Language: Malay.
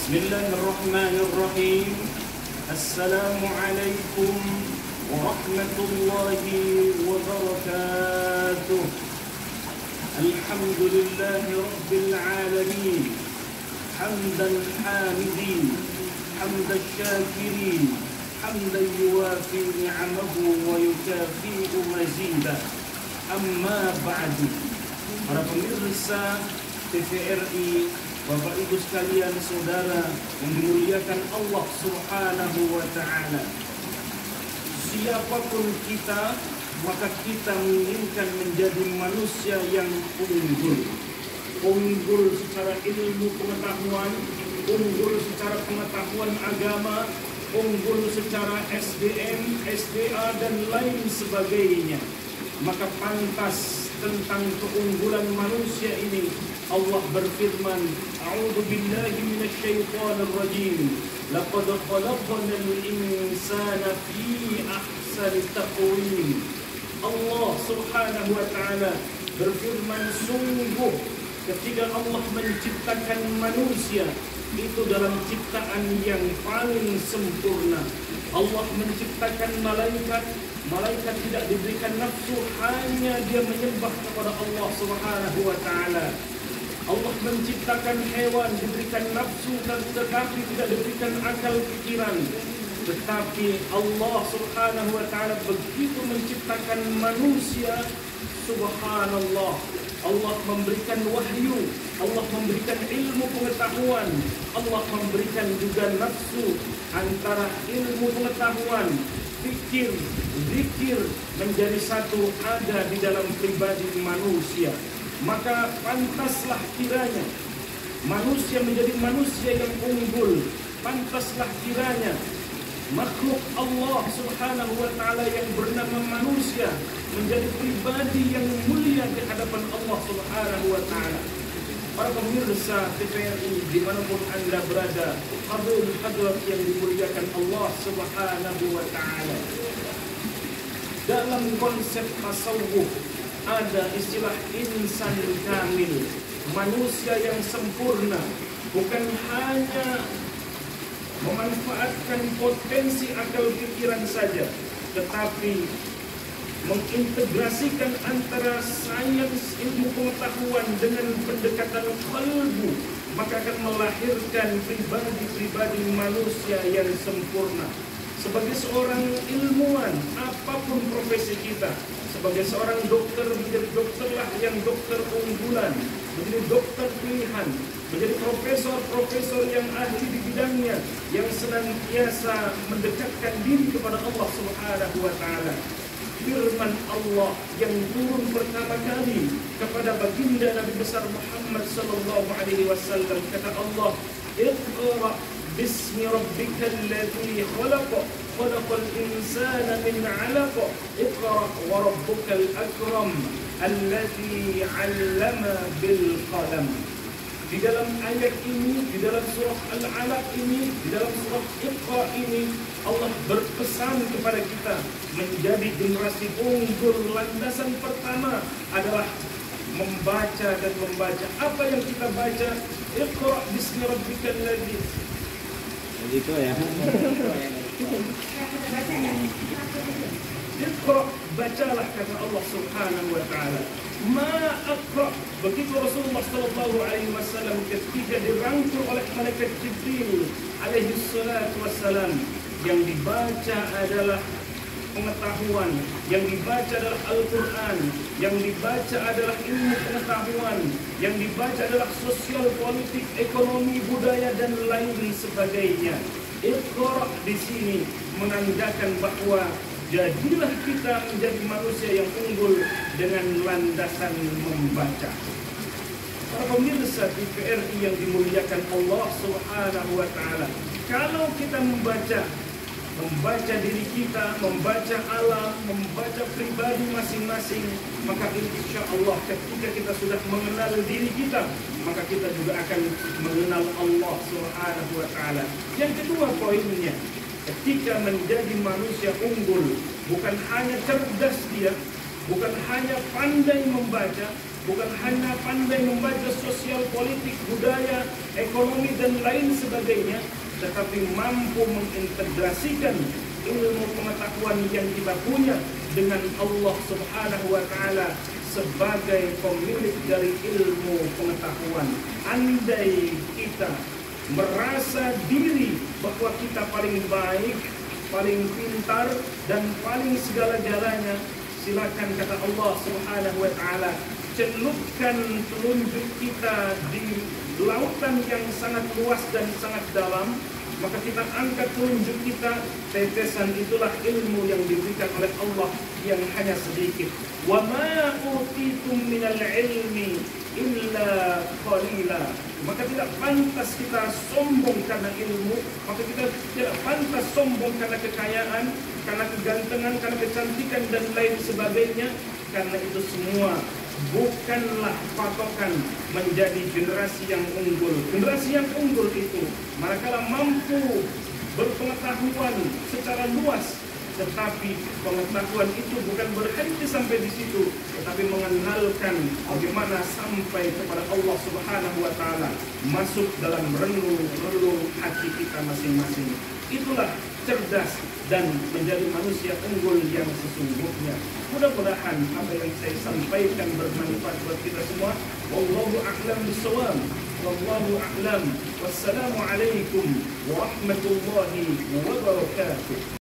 Bismillahirrahmanirrahim. Assalamualaikum warahmatullahi wabarakatuh. Alhamdulillahi rabbil alamin. Hamdan hamidin, hamdan syakirin, hamdan yuwafi ni'amahu wa yukafi'u mazidah. Amma ba'du. Para pemirsa TVRI, Bapak Ibu sekalian, saudara yang dimuliakan Allah Subhanahu wa Ta'ala, siapapun kita, maka kita menginginkan menjadi manusia yang unggul. Unggul secara ilmu pengetahuan, unggul secara pengetahuan agama, unggul secara SDM, SDA dan lain sebagainya. Maka pantas tentang keunggulan manusia ini Allah berfirman, A'udzu billahi minasyaitonir rajim. Laqad khalaqnal insana fi ahsani taqwim. Allah Subhanahu wa Ta'ala berfirman, sungguh ketika Allah menciptakan manusia itu dalam ciptaan yang paling sempurna. Allah menciptakan malaikat. Malaikat tidak diberikan nafsu, hanya dia menyembah kepada Allah Subhanahu wa Ta'ala. Allah menciptakan hewan, diberikan nafsu, tetapi tidak diberikan akal pikiran. Tetapi Allah Subhanahu wa Ta'ala begitu menciptakan manusia, subhanallah, Allah memberikan wahyu, Allah memberikan ilmu pengetahuan, Allah memberikan juga nafsu. Antara ilmu pengetahuan, fikir, zikir menjadi satu ada di dalam pribadi manusia. Maka pantaslah kiranya manusia menjadi manusia yang unggul. Pantaslah kiranya makhluk Allah Subhanahu wa Ta'ala yang bernama manusia menjadi pribadi yang mulia di hadapan Allah Subhanahu wa Ta'ala. Para pemirsa TVRI dimanapun Anda berada, hadirin yang dimuliakan Allah Subhanahu wa Ta'ala, dalam konsep tasawuf ada istilah insan kamil, manusia yang sempurna, bukan hanya memanfaatkan potensi akal pikiran saja, tetapi mengintegrasikan antara sains ilmu pengetahuan dengan pendekatan qalbu, maka akan melahirkan pribadi-pribadi manusia yang sempurna. Sebagai seorang ilmuwan, apapun profesi kita, sebagai seorang dokter, menjadi dokterlah yang dokter unggulan, menjadi dokter pilihan, menjadi profesor-profesor yang ahli di bidangnya, yang senantiasa mendekatkan diri kepada Allah Subhanahu wa Ta'ala. Firman Allah yang turun pertama kali kepada baginda Nabi besar Muhammad sallallahu alaihi wasallam, kata Allah, Iqra bismi rabbikal ladzi khalaq, khalaqal insana min 'alaq, Iqra wa rabbukal akram alladzi 'allama bil qalam. Di dalam ayat ini, di dalam surah Al-Alaq ini, di dalam surah Iqra ini, Allah berpesan kepada kita menjadi generasi unggul. Landasan pertama adalah membaca dan membaca. Apa yang kita baca? Iqra bismi rabbikal ladzi. Begitu ya. Iqra, bacalah, kata Allah Subhanahu wa Ta'ala. Ma aqra, begitu Rasulullah sallallahu alaihi wasallam ketika dirangkul oleh malaikat Jibril alaihi salatu wassalam, yang dibaca adalah pengetahuan, yang dibaca adalah Al-Quran, yang dibaca adalah ilmu pengetahuan, yang dibaca adalah sosial, politik, ekonomi, budaya dan lain sebagainya. Iqra di sini menandakan bahwa jadilah kita menjadi manusia yang unggul dengan landasan membaca. Para pemirsa TVRI yang dimuliakan Allah Subhanahu wa Ta'ala, kalau kita membaca diri kita, membaca alam, membaca pribadi masing-masing, maka insya Allah ketika kita sudah mengenal diri kita, maka kita juga akan mengenal Allah Subhanahu wa Ta'ala. Yang kedua poinnya, ketika menjadi manusia unggul, bukan hanya cerdas dia, bukan hanya pandai membaca, bukan hanya pandai membaca sosial, politik, budaya, ekonomi, dan lain sebagainya, tetapi mampu mengintegrasikan ilmu pengetahuan yang kita punya dengan Allah Subhanahu wa Ta'ala sebagai pemilik dari ilmu pengetahuan. Andai kita merasa diri bahwa kita paling baik, paling pintar, dan paling segala-galanya, silakan kata Allah Subhanahu wa Ta'ala, celupkan telunjuk kita di lautan yang sangat luas dan sangat dalam, maka kita angkat telunjuk kita, tetesan itulah ilmu yang diberikan oleh Allah yang hanya sedikit. Wa ma utitum minal ilmi illa qalila. Maka tidak pantas kita sombong karena ilmu, maka kita tidak pantas sombong karena kekayaan, karena kegantengan, karena kecantikan dan lain sebagainya, karena itu semua bukanlah patokan menjadi generasi yang unggul. Generasi yang unggul itu manakala mampu berpengetahuan secara luas, tetapi pengetahuan itu bukan berhenti sampai di situ, tetapi mengenalkan bagaimana sampai kepada Allah Subhanahu wa Ta'ala, masuk dalam relung-relung hati kita masing-masing. Itulah cerdas dan menjadi manusia unggul yang sesungguhnya. Mudah-mudahan apa yang saya sampaikan bermanfaat buat kita semua. Wallahu a'lam bishawab. Wallahu a'lam. Wassalamualaikum warahmatullahi wabarakatuh.